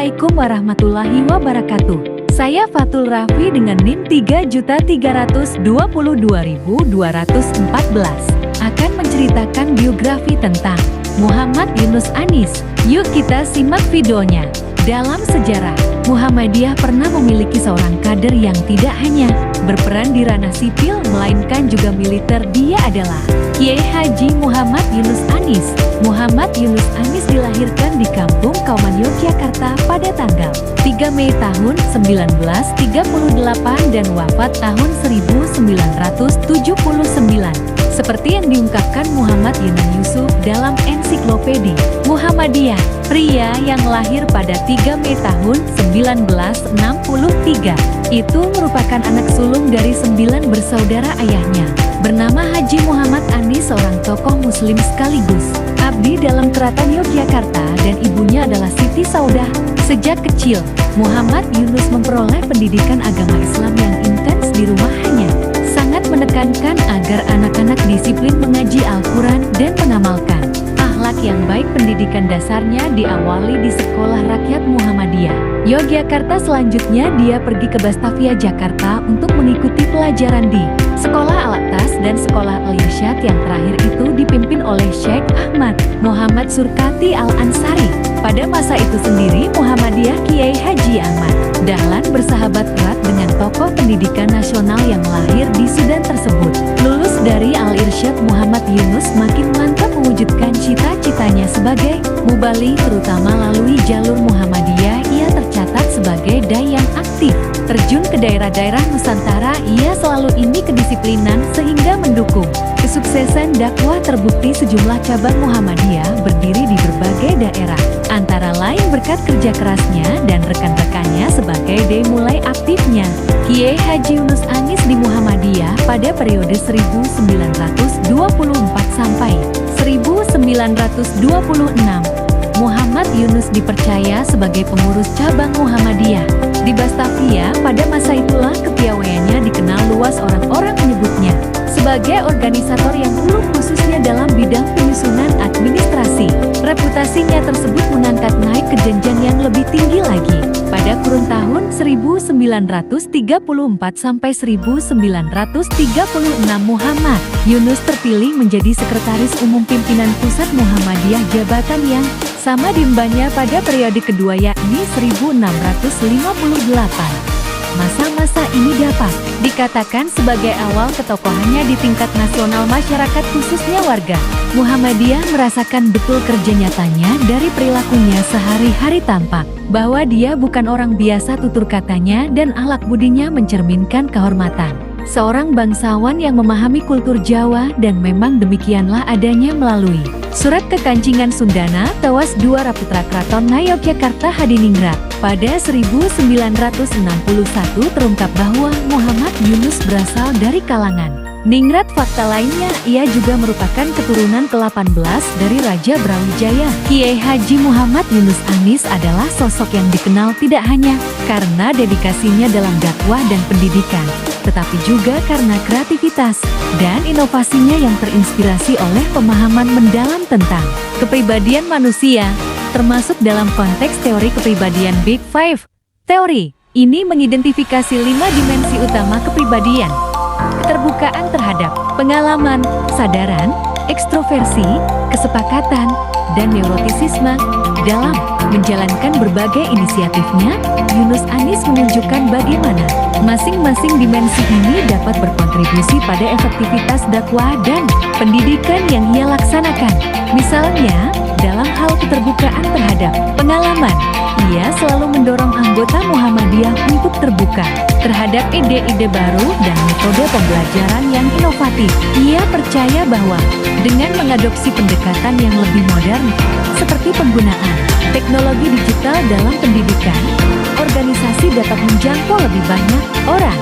Assalamualaikum warahmatullahi wabarakatuh. Saya Fatul Raffi dengan NIM 3.322.214 akan menceritakan biografi tentang Muhammad Yunus Anis. Yuk kita simak videonya. Dalam sejarah, Muhammadiyah pernah memiliki seorang kader yang tidak hanya berperan di ranah sipil melainkan juga militer. Dia adalah Kiai Haji Muhammad Yunus Anis. Muhammad Yunus Anis dilahirkan di Kampung Kauman, Yogyakarta pada tanggal 3 Mei tahun 1938 dan wafat tahun 1979. Seperti yang diungkapkan Muhammad Yaman Yusuf dalam ensiklopedi Muhammadiyah, pria yang lahir pada 3 Mei tahun 1963 itu merupakan anak sulung dari 9 bersaudara. Ayahnya bernama Haji Muhammad Anis, seorang tokoh muslim sekaligus abdi dalam keraton Yogyakarta, dan ibunya adalah Siti Saudah. Sejak kecil, Muhammad Yunus memperoleh pendidikan agama Islam yang intens di rumahnya. Sangat menekankan agar anak-anak disiplin mengaji Al-Quran dan mengamalkan akhlak yang baik. Pendidikan dasarnya diawali di Sekolah Rakyat Muhammadiyah Yogyakarta. Selanjutnya dia pergi ke Batavia, Jakarta untuk mengikuti pelajaran di Sekolah Al-Atas dan Sekolah Al-Irsyad, yang terakhir itu dipimpin oleh Syekh Ahmad Muhammad Surkati Al-Ansari. Pada masa itu sendiri, Muhammadiyah Kiai Haji Ahmad Dahlan bersahabat erat dengan tokoh pendidikan nasional yang lahir di Sudan tersebut. Lulus dari Al-Irsyad, Muhammad Yunus makin mantap mewujudkan cita-citanya sebagai mubalik, terutama melalui jalur Muhammadiyah. Ia tercatat sebagai dai yang aktif, terjun ke daerah-daerah Nusantara. Ia selalu ini kedisiplinan sehingga mendukung kesuksesan dakwah. Terbukti sejumlah cabang Muhammadiyah berdiri di berbagai daerah, antara lain berkat kerja kerasnya dan rekan-rekannya sebagai dai. Mulai aktifnya Kiai Haji Yunus Anis di Muhammadiyah pada periode 1924 sampai 1926. Muhammad Yunus dipercaya sebagai pengurus cabang Muhammadiyah di Batavia. Pada masa itulah kepiawaiannya dikenal luas. Orang-orang menyebutnya sebagai organisator yang ulung, khususnya dalam bidang penyusunan administrasi. Reputasinya tersebut mengangkat naik ke jenjang yang lebih tinggi lagi. Pada kurun tahun 1934 sampai 1936, Muhammad Yunus terpilih menjadi Sekretaris Umum Pimpinan Pusat Muhammadiyah, jabatan yang sama diembannya pada periode kedua, yakni 1658. Masa-masa ini dapat dikatakan sebagai awal ketokohannya di tingkat nasional. Masyarakat, khususnya warga Muhammadiyah, merasakan betul kerja nyatanya. Dari perilakunya sehari-hari tampak bahwa dia bukan orang biasa. Tutur katanya dan akhlak budinya mencerminkan kehormatan seorang bangsawan yang memahami kultur Jawa, dan memang demikianlah adanya melalui surat kekancingan Sundana Tawas 2 Raputra Kraton Yogyakarta Hadiningrat pada 1961 terungkap bahwa Muhammad Yunus berasal dari kalangan Ningrat. Fakta lainnya, ia juga merupakan keturunan ke-18 dari Raja Brawijaya. Kiai Haji Muhammad Yunus Anis adalah sosok yang dikenal tidak hanya karena dedikasinya dalam dakwah dan pendidikan, tetapi juga karena kreativitas dan inovasinya yang terinspirasi oleh pemahaman mendalam tentang kepribadian manusia, termasuk dalam konteks teori kepribadian Big Five. Teori ini mengidentifikasi 5 dimensi utama kepribadian: keterbukaan terhadap pengalaman, kesadaran, ekstroversi, kesepakatan, dan neurotisisme. Dalam menjalankan berbagai inisiatifnya, Yunus Anis menunjukkan bagaimana masing-masing dimensi ini dapat berkontribusi pada efektivitas dakwah dan pendidikan yang ia laksanakan. Misalnya, dalam hal keterbukaan terhadap pengalaman, ia selalu mendorong anggota Muhammadiyah untuk terbuka terhadap ide-ide baru dan metode pembelajaran yang inovatif. Ia percaya bahwa dengan mengadopsi pendekatan yang lebih modern, seperti penggunaan teknologi digital dalam pendidikan, organisasi dapat menjangkau lebih banyak orang,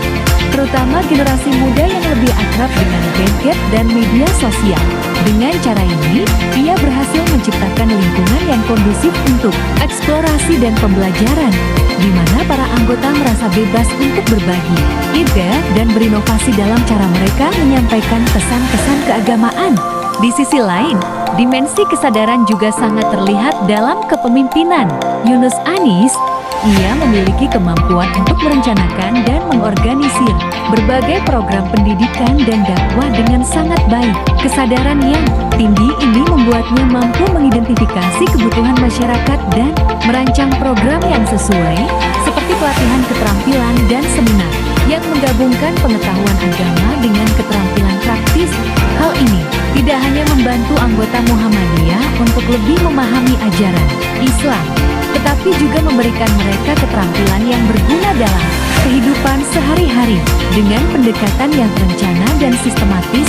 terutama generasi muda yang lebih akrab dengan gadget dan media sosial. Dengan cara ini, ia berhasil menciptakan lingkungan yang kondusif untuk eksplorasi dan pembelajaran, di mana para anggota merasa bebas untuk berbagi ide dan berinovasi dalam cara mereka menyampaikan pesan-pesan keagamaan. Di sisi lain, dimensi kesadaran juga sangat terlihat dalam kepemimpinan Yunus Anis. Ia memiliki kemampuan untuk merencanakan dan mengorganisir berbagai program pendidikan dan dakwah dengan sangat baik. Kesadaran yang tinggi ini membuatnya mampu mengidentifikasi kebutuhan masyarakat dan merancang program yang sesuai, seperti pelatihan keterampilan dan seminar yang menggabungkan pengetahuan agama dengan keterampilan praktis. Hal ini tidak hanya membantu anggota Muhammadiyah untuk lebih memahami ajaran Islam, tetapi juga memberikan mereka keterampilan yang berguna dalam kehidupan sehari-hari. Dengan pendekatan yang terencana dan sistematis,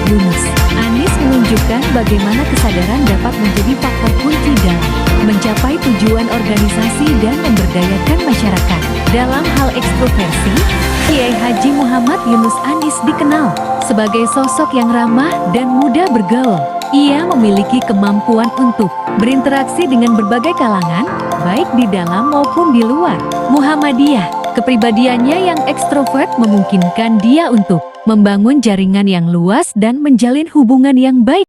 Yunus Anis menunjukkan bagaimana kesadaran dapat menjadi faktor kunci dalam mencapai tujuan organisasi dan memberdayakan masyarakat. Dalam hal ekstroversi, Kiai Haji Muhammad Yunus Anis dikenal sebagai sosok yang ramah dan mudah bergaul. Ia memiliki kemampuan untuk berinteraksi dengan berbagai kalangan, baik di dalam maupun di luar Muhammadiyah. Kepribadiannya yang ekstrovert memungkinkan dia untuk membangun jaringan yang luas dan menjalin hubungan yang baik